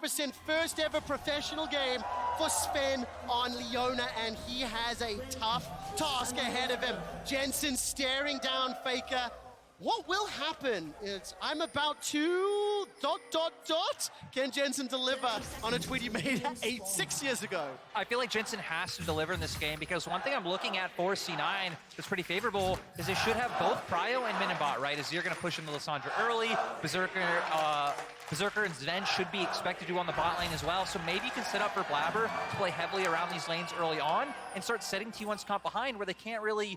First ever professional game for Sven on Leona, and he has a tough task ahead of him. Jensen staring down Faker. What will happen? I'm about to ... Can Jensen deliver on a tweet he made 6 years ago? I feel like Jensen has to deliver in this game because one thing I'm looking at for C9 that's pretty favorable is they should have both Prio and Min and Bot, right? As you're going to push into Lissandra early. Berserker and Sven should be expected to do on the bot lane as well. So maybe you can set up for Blabber to play heavily around these lanes early on and start setting T1's comp behind where they can't really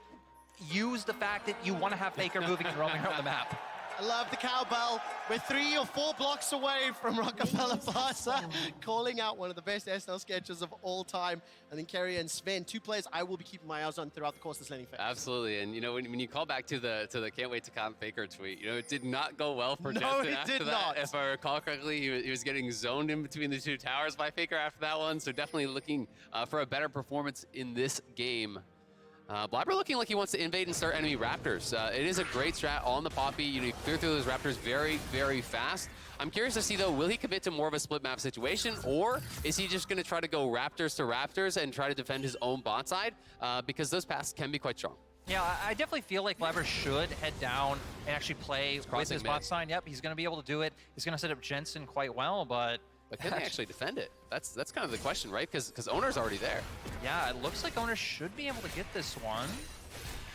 use the fact that you want to have Faker moving and roaming around the map. I love the cowbell. We're 3 or 4 blocks away from Rockefeller Plaza, calling out one of the best SL sketches of all time. And then Kerry and Sven, 2 players I will be keeping my eyes on throughout the course of this laning phase. Absolutely, and you know when you call back to the can't wait to comp Faker tweet, you know it did not go well for Jensen No, it after did that. not. If I recall correctly, he was getting zoned in between the 2 towers by Faker after that one. So definitely looking for a better performance in this game. Blabber looking like he wants to invade and start enemy Raptors. It is a great strat on the Poppy. You clear through those Raptors very, very fast. I'm curious to see, though, will he commit to more of a split map situation, or is he just going to try to go Raptors to Raptors and try to defend his own bot side? Because those paths can be quite strong. Yeah, I definitely feel like Blabber should head down and actually play with his bot side. Yep, he's going to be able to do it. He's going to set up Jensen quite well, but can they actually defend it? That's kind of the question, right? Because Owner's already there. Yeah, it looks like Owner should be able to get this one.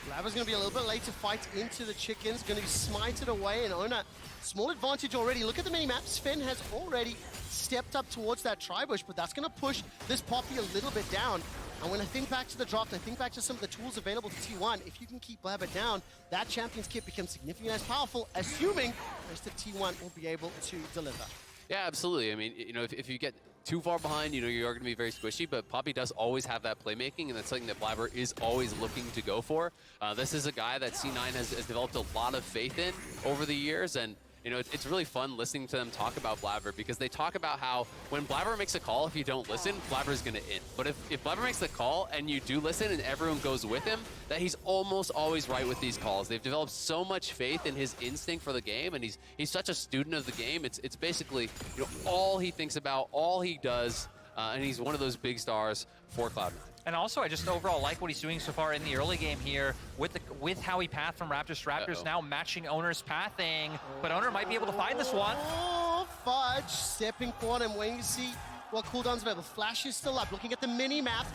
Blabber's going to be a little bit late to fight into the chickens. Going to be smited away, and Owner, small advantage already. Look at the mini-map. Sven has already stepped up towards that tri-bush, but that's going to push this Poppy a little bit down. And when I think back to the draft, I think back to some of the tools available to T1. If you can keep Blabber down, that Champions Kit becomes significantly less powerful, assuming the rest of T1 will be able to deliver. Yeah, absolutely. I mean, you know, if you get too far behind, you know, you are going to be very squishy, but Poppy does always have that playmaking, and that's something that Blabber is always looking to go for. This is a guy that C9 has developed a lot of faith in over the years, and you know, it's really fun listening to them talk about Blabber because they talk about how when Blabber makes a call, if you don't listen, Blabber's going to end. But if Blabber makes the call and you do listen and everyone goes with him, that he's almost always right with these calls. They've developed so much faith in his instinct for the game, and he's such a student of the game. It's basically, you know, all he thinks about, all he does, and he's one of those big stars for Cloud9. And also, I just overall like what he's doing so far in the early game here with how he pathed from Raptors to Raptors, now matching Owner's pathing. But Owner might be able to find this one. Oh, Fudge stepping forward and waiting to see what cooldown's available. Flash is still up, looking at the mini-map.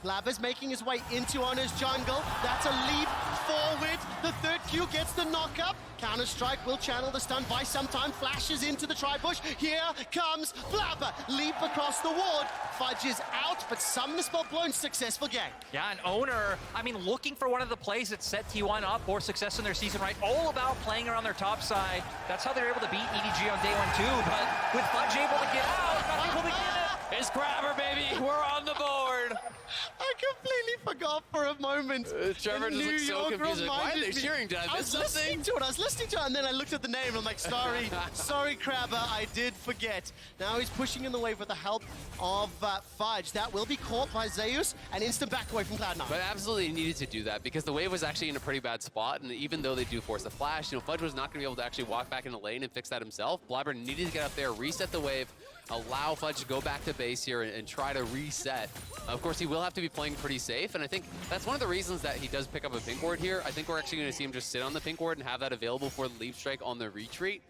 Blabber's making his way into Owner's jungle. That's a leap forward. The third Q gets the knock-up. Counter-Strike will channel the stun by some time. Flashes into the tri-bush. Here comes Blabber. Leap across the ward. Fudge is out, but some spell blown. Successful game. Yeah, and Owner, I mean, looking for one of the plays that set T1 up for success in their season, right? All about playing around their top side. That's how they're able to beat EDG on day 1 too, but with Fudge able to get out, not able to get it. It's Grabber, baby. We're on the board. I completely forgot for a moment. Trevor just looks so confused. Like, why are they cheering? Did I miss something? I was listening to it, and then I looked at the name, and I'm like, sorry, sorry, Crabber, I did forget. Now he's pushing in the wave with the help of Fudge. That will be caught by Zeus, and instant back away from Cloud9. But absolutely needed to do that because the wave was actually in a pretty bad spot, and even though they do force the flash, you know, Fudge was not going to be able to actually walk back in the lane and fix that himself. Blabber needed to get up there, reset the wave, allow Fudge to go back to base here and try to reset. Of course, he will have to be playing pretty safe, and I think that's one of the reasons that he does pick up a pink ward here. I think we're actually going to see him just sit on the pink ward and have that available for the leap strike on the retreat,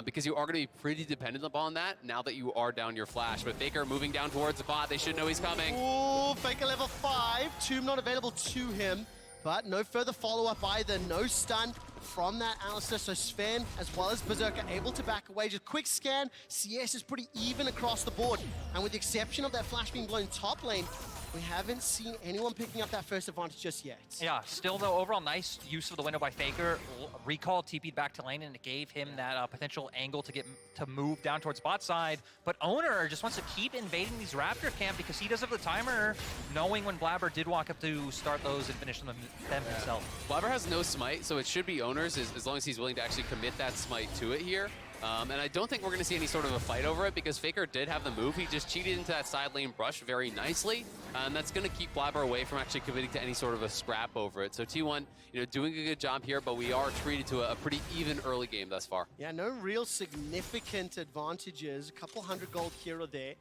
because you are going to be pretty dependent upon that now that you are down your flash. But Faker moving down towards the bot, they should know he's coming. Ooh, Faker level 5, Tomb not available to him, but no further follow-up either, no stun from that Alistar, so Sven as well as Berserker able to back away. Just quick scan, CS is pretty even across the board, and with the exception of that flash being blown top lane, we haven't seen anyone picking up that first advantage just yet. Yeah, still though, overall nice use of the window by Faker. Recall TP'd back to lane and it gave him that potential angle to move down towards bot side. But Owner just wants to keep invading these Raptor camp because he does have the timer, knowing when Blabber did walk up to start those and finish them himself. Blabber has no smite, so it should be Owner's as long as he's willing to actually commit that smite to it here. And I don't think we're going to see any sort of a fight over it because Faker did have the move. He just cheated into that side lane brush very nicely. And that's going to keep Blabber away from actually committing to any sort of a scrap over it. So T1, doing a good job here, but we are treated to a pretty even early game thus far. Yeah, no real significant advantages. A couple 100 gold here or there.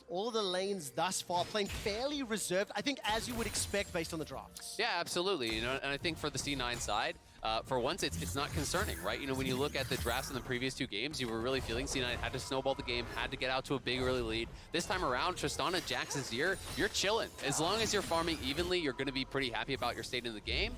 All of the lanes thus far playing fairly reserved, I think, as you would expect based on the drafts. Yeah, absolutely. And I think for the C9 side, for once, it's not concerning, right? When you look at the drafts in the previous 2 games, you were really feeling C9 had to snowball the game, had to get out to a big early lead. This time around, Tristana, Jax, Azir, you're chilling. As long as you're farming evenly, you're going to be pretty happy about your state in the game.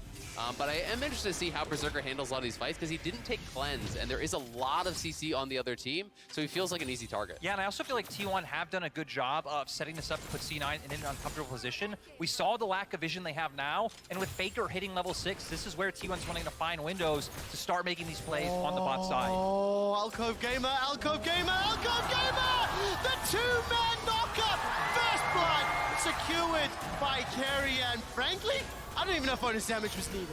But I am interested to see how Berserker handles a lot of these fights because he didn't take cleanse, and there is a lot of CC on the other team, so he feels like an easy target. Yeah, and I also feel like T1 have done a good job of setting this up to put C9 in an uncomfortable position. We saw the lack of vision they have now, and with Faker hitting level 6, this is where T1's wanting to find windows to start making these plays on the bot side. Oh, Alcove Gamer, Alcove Gamer, Alcove Gamer! The two-man knockup! First blood secured by Carey, and frankly, I don't even know if bonus damage was needed.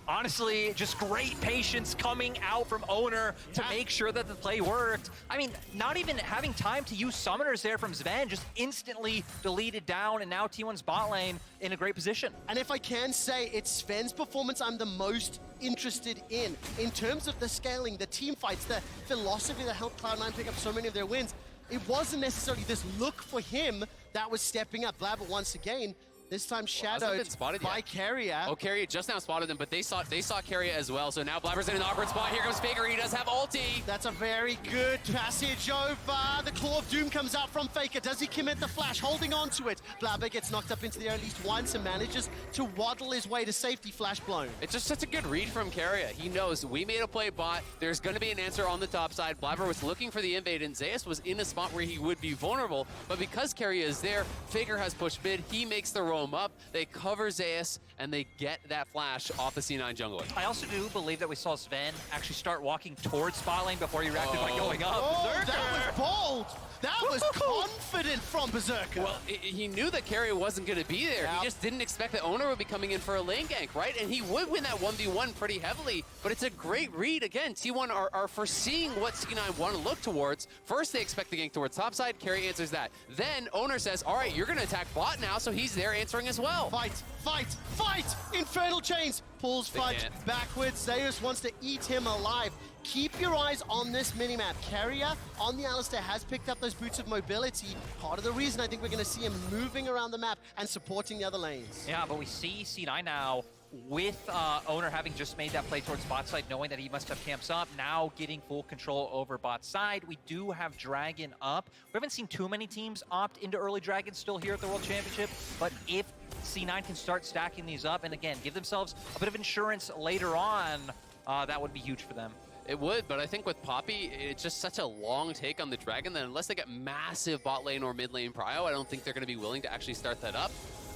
Honestly, just great patience coming out from Owner to make sure that the play worked. I mean, not even having time to use summoners there from Sven, just instantly deleted down, and now T1's bot lane in a great position. And if I can say, it's Sven's performance I'm the most interested in terms of the scaling, the team fights, the philosophy that helped Cloud9 pick up so many of their wins. It wasn't necessarily this look for him that was stepping up. Blabber once again, this time shadowed by Carrier. Oh, Carrier just now spotted them, but they saw Carrier as well. So now Blabber's in an awkward spot. Here comes Faker. He does have ulti. That's a very good passage over. The Claw of Doom comes out from Faker. Does he commit the flash? Holding on to it. Blabber gets knocked up into the air at least once and manages to waddle his way to safety. Flash blown. It's just such a good read from Carrier. He knows we made a play bot. There's going to be an answer on the top side. Blabber was looking for the invade, and Zeus was in a spot where he would be vulnerable. But because Carrier is there, Faker has pushed mid. He makes the roam up. They cover Zeus, and they get that flash off the C9 jungler. I also do believe that we saw Sven actually start walking towards spot lane before he reacted by going up. Oh, that was bold! That was confident from Berserker. Well, he knew that Carrier wasn't going to be there. He just didn't expect that Owner would be coming in for a lane gank, right? And he would win that 1v1 pretty heavily, but it's a great read. Again, T1 are foreseeing what C9 want to look towards. First, they expect the gank towards topside. Carrier answers that. Then Owner says, all right, you're going to attack bot now, so he's there answering as well. Fight, fight, fight! Infernal Chains pulls Fudge backwards. Zeus wants to eat him alive. Keep your eyes on this minimap. Carrier on the Alistar has picked up those boots of mobility. Part of the reason I think we're going to see him moving around the map and supporting the other lanes. Yeah, but we see C9 now with Owner having just made that play towards bot side, knowing that he must have camps up, now getting full control over bot side. We do have Dragon up. We haven't seen too many teams opt into early Dragon still here at the World Championship, but if C9 can start stacking these up and again, give themselves a bit of insurance later on, that would be huge for them. It would, but I think with Poppy, it's just such a long take on the Dragon that unless they get massive bot lane or mid lane prio, I don't think they're going to be willing to actually start that up.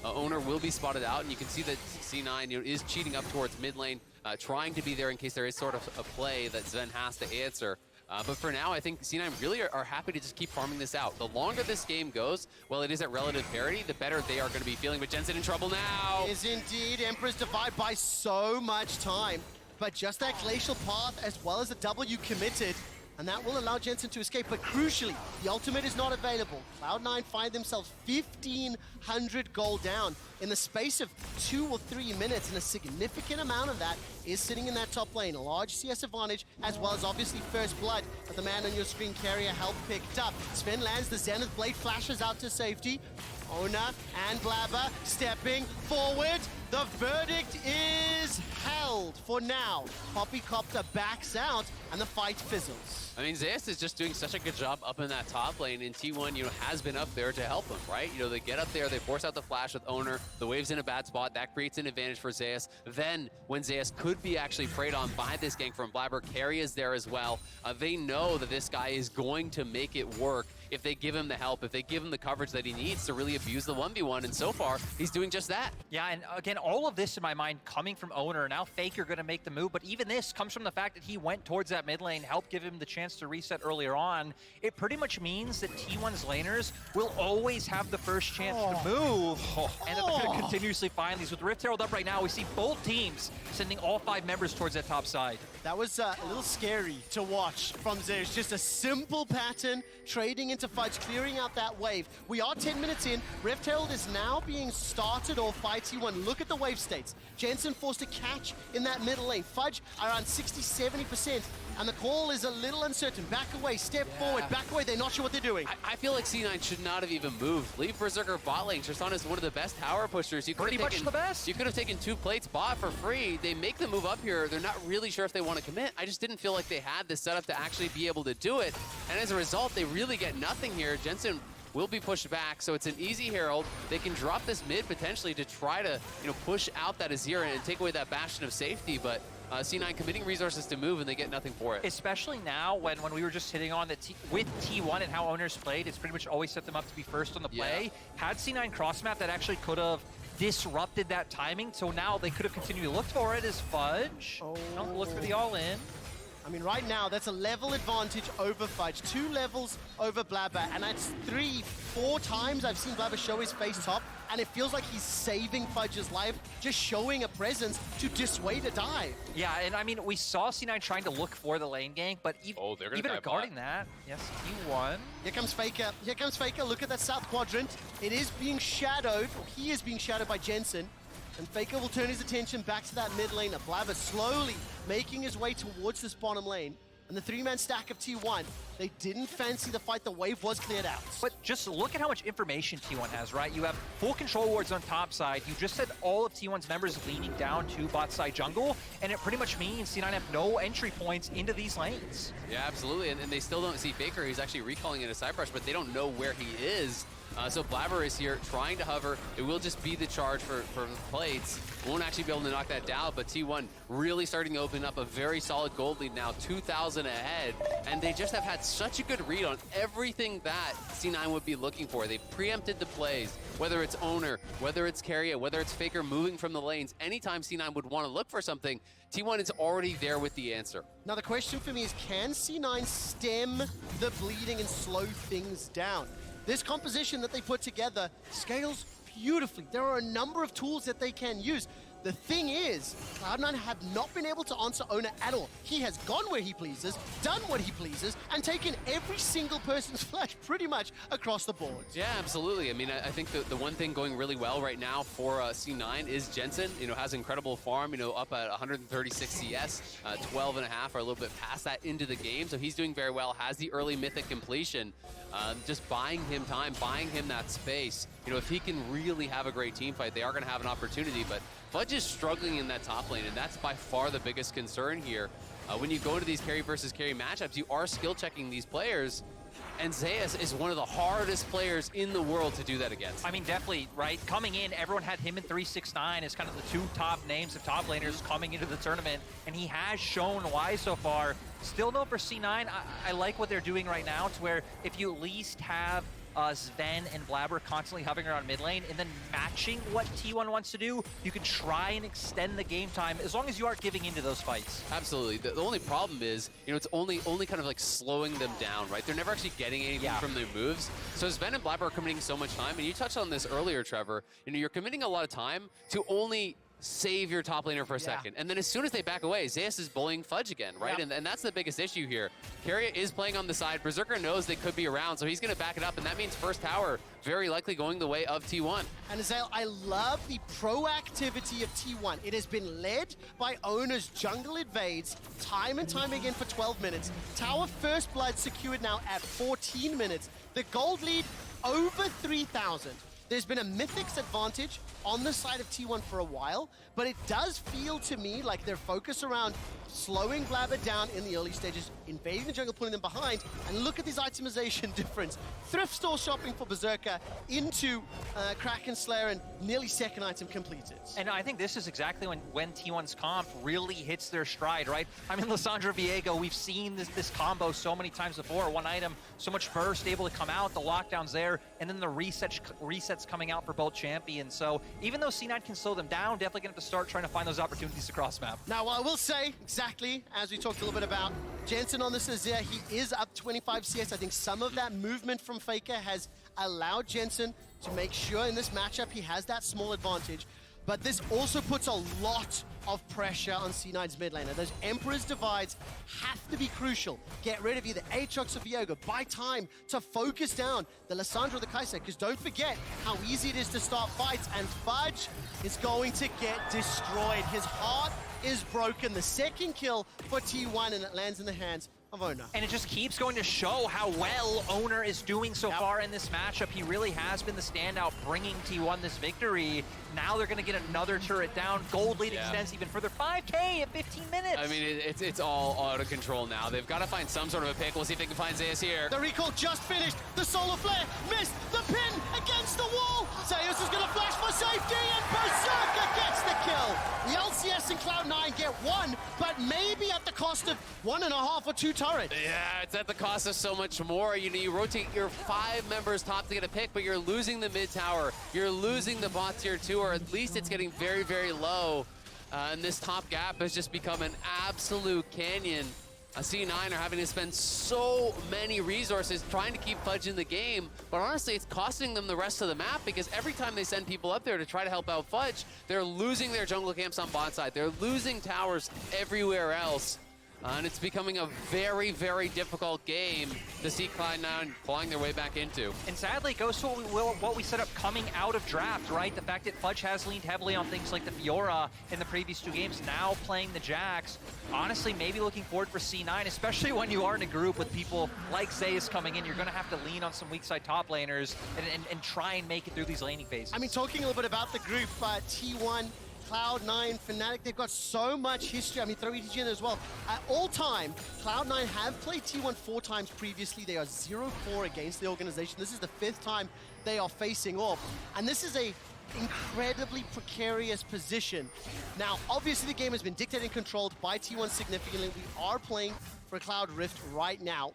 Owner will be spotted out, and you can see that C9 is cheating up towards mid lane, trying to be there in case there is sort of a play that Sven has to answer. But for now, I think C9 really are happy to just keep farming this out. The longer this game goes, while it is at relative parity, the better they are going to be feeling. But Jensen in trouble now. Is indeed. Emperor's Divide by so much time. But just that Glacial Path as well as the W committed, and that will allow Jensen to escape. But crucially, the ultimate is not available. Cloud9 find themselves 1,500 gold down in the space of 2 or 3 minutes, and a significant amount of that is sitting in that top lane. A large CS advantage, as well as obviously first blood. But the man on your screen, Carrier, help picked up. Sven lands, the Zenith Blade flashes out to safety. Owner and Blabber stepping forward. The verdict is held for now. Poppy Copter backs out, and the fight fizzles. I mean, Zeus is just doing such a good job up in that top lane, and T1, has been up there to help him, right? They get up there, they force out the flash with Owner, the wave's in a bad spot, that creates an advantage for Zeus. Then, when Zeus could be actually preyed on by this gank from Blabber, Carry is there as well. They know that this guy is going to make it work if they give him the help, if they give him the coverage that he needs to really abuse the 1v1, and so far, he's doing just that. Yeah, and again, all of this in my mind coming from Owner. Now Faker going to make the move, but even this comes from the fact that he went towards that mid lane, helped give him the chance to reset earlier on. It pretty much means that T1's laners will always have the first chance to move, and that they're going to continuously find these. With Rift Herald up right now, we see both teams sending all 5 members towards that top side. That was a little scary to watch from Zeus. Just a simple pattern, trading into Fudge, clearing out that wave. We are 10 minutes in. Rift Herald is now being started off by T1. Look at the wave states. Jensen forced to catch in that middle lane. Fudge around 60-70%. And the call is a little uncertain. Back away, step forward, back away. They're not sure what they're doing. I feel like C9 should not have even moved. Leave Berserker bot lane. Tristan is one of the best tower pushers. You Pretty much the best. You could have taken 2 plates bot for free. They make the move up here. They're not really sure if they want to commit. I just didn't feel like they had the setup to actually be able to do it. And as a result, they really get nothing here. Jensen will be pushed back, so it's an easy Herald. They can drop this mid potentially to try to, push out that Azir and take away that bastion of safety, but C9 committing resources to move and they get nothing for it. Especially now when we were just hitting on with T1 and how owners played, it's pretty much always set them up to be first on the play. Had C9 cross map, that actually could have disrupted that timing, so now they could have continued to look for it as Fudge. Look for the all-in. I mean, right now, that's a level advantage over Fudge. 2 levels over Blabber, and that's 3-4 times I've seen Blabber show his face top, and it feels like he's saving Fudge's life, just showing a presence to dissuade a dive. Yeah, and I mean, we saw C9 trying to look for the lane gank, but even regarding that, yes, T1. Here comes Faker. Here comes Faker. Look at that south quadrant. It is being shadowed, or he is being shadowed by Jensen. And Faker will turn his attention back to that mid lane. Blabber slowly making his way towards this bottom lane. And the 3-man stack of T1, they didn't fancy the fight. The wave was cleared out. But just look at how much information T1 has, right? You have full control wards on top side. You just said all of T1's members leaning down to bot side jungle, and it pretty much means C9 have no entry points into these lanes. Yeah, absolutely. And they still don't see Faker. He's actually recalling in a side brush, but they don't know where he is. So Blabber is here trying to hover. It will just be the charge for the plates. Won't actually be able to knock that down, but T1 really starting to open up a very solid gold lead now, 2,000 ahead. And they just have had such a good read on everything that C9 would be looking for. They preempted the plays, whether it's Owner, whether it's Carrier, whether it's Faker moving from the lanes. Anytime C9 would want to look for something, T1 is already there with the answer. Now the question for me is, can C9 stem the bleeding and slow things down? This composition that they put together scales beautifully. There are a number of tools that they can use. The thing is, Cloud9 have not been able to answer Owner at all. He has gone where he pleases, done what he pleases, and taken every single person's flesh pretty much across the board. Yeah, absolutely. I mean, I think the one thing going really well right now for C9 is Jensen, has incredible farm, up at 136 CS, 12 and a half, or a little bit past that into the game. So he's doing very well, has the early mythic completion. Just buying him time, buying him that space. If he can really have a great team fight, they are going to have an opportunity. But Fudge is struggling in that top lane, and that's by far the biggest concern here. When you go into these carry versus carry matchups, you are skill checking these players, and Zeus is one of the hardest players in the world to do that against. I mean, definitely, right? Coming in, everyone had him in 369 as kind of the 2 top names of top laners coming into the tournament, and he has shown why so far. Still though for C9, I like what they're doing right now, to where if you at least have Sven and Blabber constantly hovering around mid lane and then matching what T1 wants to do, you can try and extend the game time as long as you aren't giving into those fights. Absolutely. The only problem is, it's only kind of like slowing them down, right? They're never actually getting anything from their moves. So Sven and Blabber are committing so much time, and you touched on this earlier, Trevor. You're committing a lot of time to only save your top laner for a second. And then as soon as they back away, Zeus is bullying Fudge again, right? And that's the biggest issue here. Carrier is playing on the side. Berserker knows they could be around, so he's going to back it up, and that means first tower very likely going the way of T1. And Azael, I love the proactivity of T1. It has been led by Owner's jungle invades time and time again for 12 minutes. Tower first blood secured now at 14 minutes. The gold lead over 3,000. There's been a Mythics advantage on the side of T1 for a while, but it does feel to me like their focus around slowing Blabber down in the early stages, invading the jungle, putting them behind, and look at this itemization difference. Thrift store shopping for Berserker into Kraken Slayer, and nearly second item completed. And I think this is exactly when T1's comp really hits their stride, right? I mean, Lissandra Viego, we've seen this combo so many times before. One item, so much burst able to come out, the lockdowns there, and then the resets coming out for both champions. So even though C9 can slow them down, definitely going to have to start trying to find those opportunities across map. Now, I will say, exactly as we talked a little bit about, Jensen on this Azir, he is up 25 CS. I think some of that movement from Faker has allowed Jensen to make sure in this matchup he has that small advantage. but this also puts a lot of pressure on C9's mid laner. Those Emperor's divides have to be crucial. Get rid of either Aatrox or Viego. Buy time to focus down the Lissandra or the Kai'Sa, because don't forget how easy it is to start fights, and Fudge is going to get destroyed. His heart is broken. The second kill for T1, and it lands in the hands of Owner. And it just keeps going to show how well Owner is doing so far in this matchup. He really has been the standout, bringing T1 this victory. Now they're going to get another turret down. Gold lead extends even further. 5K in 15 minutes. I mean, it's all out of control now. They've got to find some sort of a pick. We'll see if they can find Zeus here. The recall just finished. The solar flare missed. The pin against the wall. Zeus is going to flash for safety, and Berserker gets the kill. The LCS and Cloud9 get one, but maybe at the cost of 1.5 or 2 turrets. Yeah, it's at the cost of so much more. You know, you rotate your 5 members top to get a pick, but you're losing the mid tower. You're losing the bot tier 2, or at least it's getting very, very low. And this top gap has just become an absolute canyon. C9 are having to spend so many resources trying to keep Fudge in the game, but honestly, it's costing them the rest of the map, because every time they send people up there to try to help out Fudge, they're losing their jungle camps on bot side. They're losing towers everywhere else. And it's becoming a very, very difficult game to see Cloud9 clawing their way back into. And sadly, it goes to what we set up coming out of draft, right? The fact that Fudge has leaned heavily on things like the Fiora in the previous 2 games, now playing the Jax. Honestly, maybe looking forward for C9, especially when you are in a group with people like Zeus coming in. You're going to have to lean on some weak side top laners and try and make it through these laning phases. I mean, talking a little bit about the group, T1, Cloud9, Fnatic, they've got so much history. I mean, throw ETG in there as well. At all time, Cloud9 have played T1 4 times previously. They are 0-4 against the organization. This is the 5th time they are facing off. And this is a incredibly precarious position. Now, obviously the game has been dictated and controlled by T1 significantly. We are playing for Cloud Rift right now.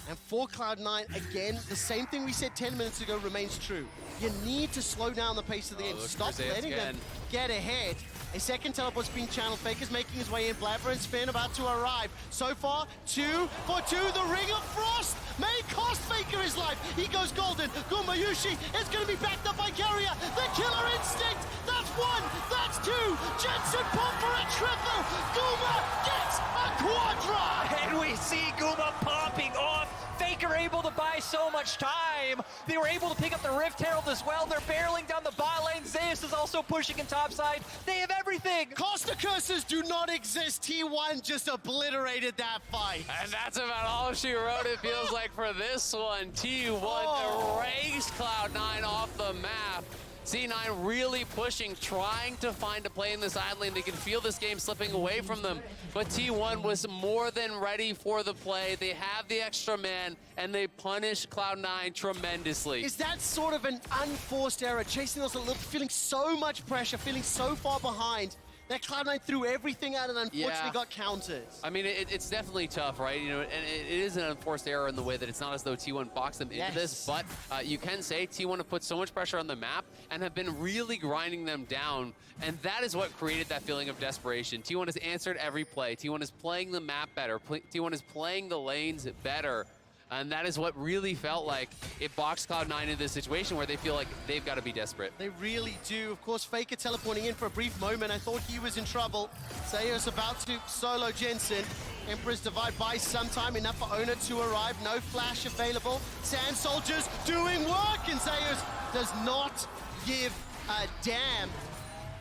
And for Cloud9, again, the same thing we said 10 minutes ago remains true. You need to slow down the pace of the game. Stop letting them get ahead. A second teleport's being channeled. Faker's making his way in. Blabber and Spin about to arrive. So far, 2 for 2. The Ring of Frost may cost Faker his life. He goes golden. Gumayushi is going to be backed up by Carrier. The Killer Instinct. That's 1. That's 2. Jensen pump for a triple. Guma gets a quadra. And we see Guma popping off. Faker able to buy so much time. They were able to pick up the Rift Herald as well. They're barreling down the bot lane. Zeus is also pushing in topside. They have everything. Costa curses do not exist. T1 just obliterated that fight. And that's about all she wrote, it feels like, for this one. T1 erased Cloud9 off the map. C9 really pushing, trying to find a play in this side lane. They can feel this game slipping away from them. But T1 was more than ready for the play. They have the extra man, and they punish Cloud9 tremendously. Is that sort of an unforced error? Chasing us a little, feeling so much pressure, feeling so far behind, that Cloud9 threw everything out and unfortunately got countered. I mean, it's definitely tough, right? You know, and it is an unforced error in the way that it's not as though T1 boxed them into this, but you can say T1 have put so much pressure on the map and have been really grinding them down, and that is what created that feeling of desperation. T1 has answered every play. T1 is playing the map better. T1 is playing the lanes better. And that is what really felt like it boxed Cloud9 into this situation where they feel like they've got to be desperate. They really do. Of course, Faker teleporting in for a brief moment. I thought he was in trouble. Zeus about to solo Jensen. Emperor's Divide buys some time, enough for Owner to arrive. No flash available. Sand Soldiers doing work, and Zeus does not give a damn.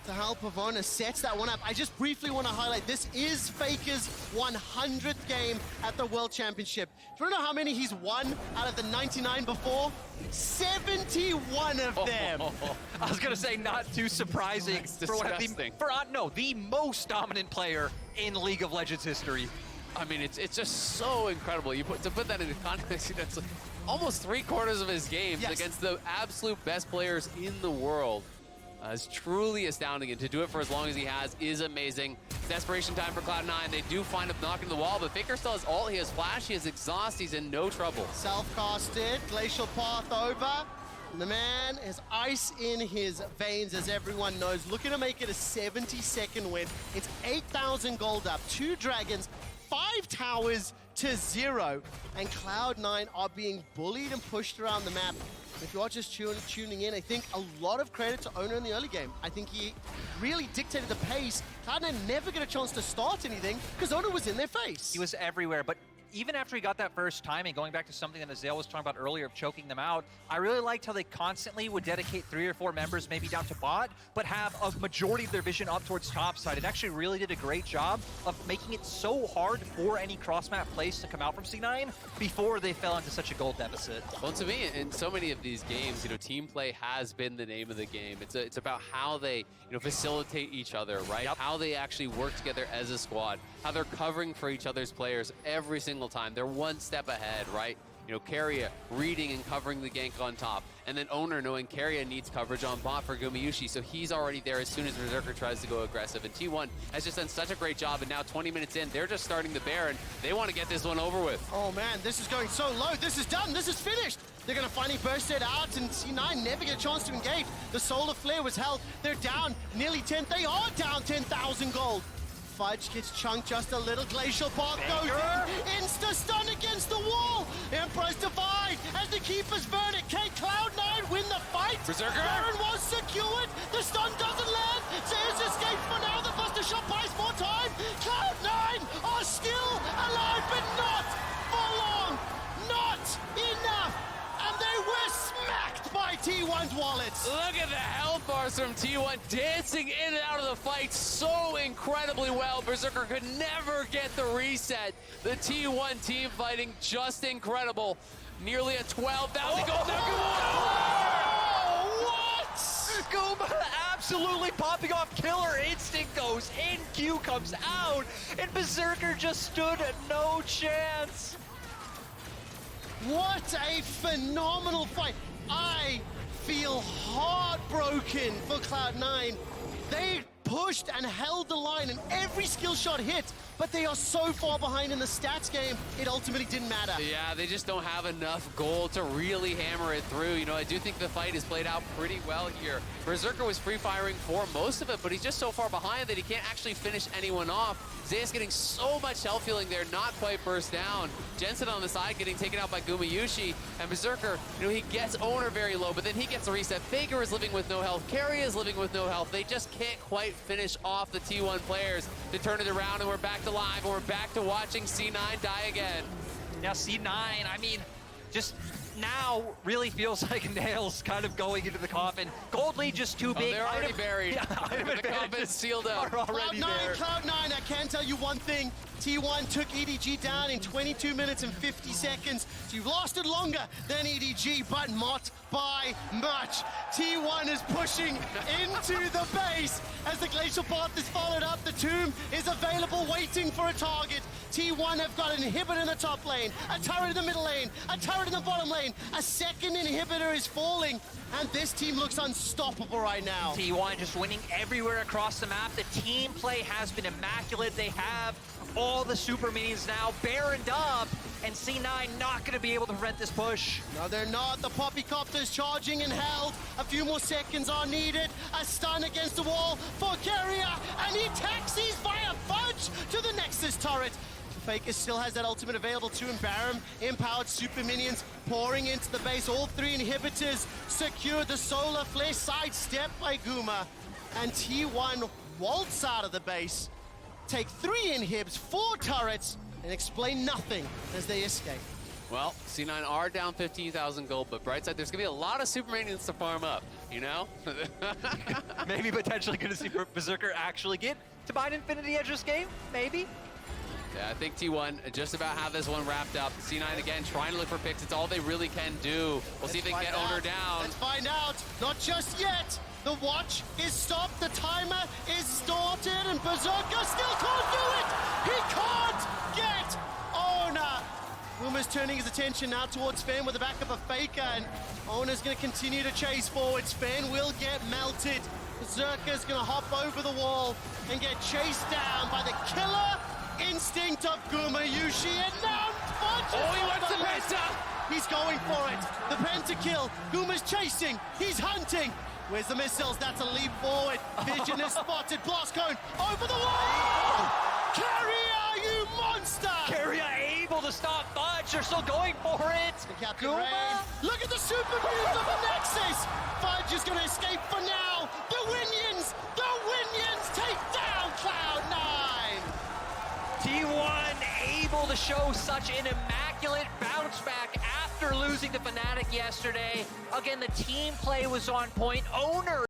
The help of Owner sets that one up. I just briefly want to highlight, this is Faker's 100th game at the World Championship. Do you know how many he's won out of the 99 before? 71 of them. I was going to say, not too surprising for one of the most dominant player in League of Legends history. I mean, it's just so incredible. To put that into context, you know, it's like almost 3/4 of his games against the absolute best players in the world. It's truly astounding, and to do it for as long as he has is amazing. Desperation time for Cloud9. They do find him knocking the wall, but Faker still has ult, he has flash, he has exhaust, he's in no trouble. Self-casted, glacial path over. The man has ice in his veins, as everyone knows. Looking to make it a 70-second win. It's 8,000 gold up, 2 dragons, 5 towers 0, and Cloud9 are being bullied and pushed around the map. If you are just tuning in, I think a lot of credit to Owner in the early game. I think he really dictated the pace. Cloud9 never get a chance to start anything because Owner was in their face. He was everywhere, but even after he got that first timing, going back to something that Azale was talking about earlier of choking them out, I really liked how they constantly would dedicate 3 or 4 members maybe down to bot, but have a majority of their vision up towards top side. It actually really did a great job of making it so hard for any cross-map plays to come out from C9 before they fell into such a goal deficit. Well, to me, in so many of these games, you know, team play has been the name of the game. It's about how they, you know, facilitate each other, right? Yep. How they actually work together as a squad, how they're covering for each other's players every single time. They're one step ahead, right? You know, Keria reading and covering the gank on top. And then Owner knowing Keria needs coverage on bot for Gumayushi, so he's already there as soon as Berserker tries to go aggressive. And T1 has just done such a great job, and now 20 minutes in, they're just starting the Baron. They want to get this one over with. Oh man, this is going so low. This is done. This is finished. They're going to finally burst it out, and C9 never get a chance to engage. The Solar Flare was held. They're down nearly 10. They are down 10,000 gold. Fudge gets chunked just a little. Glacial Path goes in. Insta-stun against the wall. Emperor's Divide as the Keepers burn it. Can Cloud9 win the fight? Berserker! Baron was secured. The stun doesn't land. Zeus escapes for now. The Buster Shot buys more time. Cloud9 are still alive, but not for long. Not enough. And they were smacked by T1's wallets. Look at the health bars from T1 dancing in and out of the fight so incredibly well. Berserker could never get the reset. The T1 team fighting just incredible. Nearly a 12,000 gold. What? Guma absolutely popping off. Killer Instinct goes in, Q comes out, and Berserker just stood no chance. What a phenomenal fight. I feel heartbroken for Cloud9. They pushed and held the line and every skill shot hit, but they are so far behind in the stats game, it ultimately didn't matter. Yeah, they just don't have enough gold to really hammer it through. You know, I do think the fight is played out pretty well here. Berserker was free firing for most of it, but he's just so far behind that he can't actually finish anyone off. Zeus getting so much health healing there, not quite burst down. Jensen on the side getting taken out by Gumayushi, and Berserker, you know, he gets Owner very low, but then he gets a reset. Faker is living with no health. Keria is living with no health. They just can't quite finish off the T1 players to turn it around, and we're back to live, and we're back to watching C9 die again. Now C9, I mean, just now really feels like nails kind of going into the coffin. Gold lead just too big. They're already buried. Yeah, the coffin's sealed up. Are already there. Cloud9, I can tell you one thing. T1 took EDG down in 22 minutes and 50 seconds. So you've lasted longer than EDG, but not by much. T1 is pushing into the base as the Glacial Path is followed up. The Tomb is available, waiting for a target. T1 have got an inhibitor in the top lane, a turret in the middle lane, a turret in the bottom lane. A second inhibitor is falling, and this team looks unstoppable right now. T1 just winning everywhere across the map. The team play has been immaculate. They have all the super minions now baroned up, and C9 not going to be able to prevent this push. No, they're not. The Poppycopter's charging and held. A few more seconds are needed. A stun against the wall for Keria, and he taxis via Fudge to the Nexus turret. Faker still has that ultimate available to him. Baron, empowered super minions pouring into the base. All 3 inhibitors secure. The Solar Flare sidestepped by Guma. And T1 waltz out of the base, take 3 inhibs, 4 turrets, and explain nothing as they escape. Well, C9 are down 15,000 gold, but bright side, there's going to be a lot of super minions to farm up, you know? Maybe potentially going to see Berserker actually get to buy an Infinity Edge this game, maybe. Yeah, I think T1 just about have this one wrapped up. C9 again trying to look for picks. It's all they really can do. We'll see if they can get Owner down. Let's find out. Not just yet. The watch is stopped. The timer is started, and Berserker still can't do it. He can't get Owner. Wuma's turning his attention now towards Fen with the backup of Faker, and Owner's going to continue to chase forwards. Fen will get melted. Berserker's going to hop over the wall and get chased down by the killer instinct of Gumayushi, and now Fudge he wants the penta! He's going for it. The pentakill. Guma's chasing. He's hunting. Where's the missiles? That's a leap forward. Vision is spotted. Blast cone over the wall. Keria, you monster! Keria able to stop Fudge. They're still going for it. The Captain Guma? Rain. Look at the super moves of the Nexus. Fudge is going to escape for now. The Winions take down Cloud9. T1 able to show such an immaculate bounce back after losing to Fnatic yesterday. Again, the team play was on point. Owner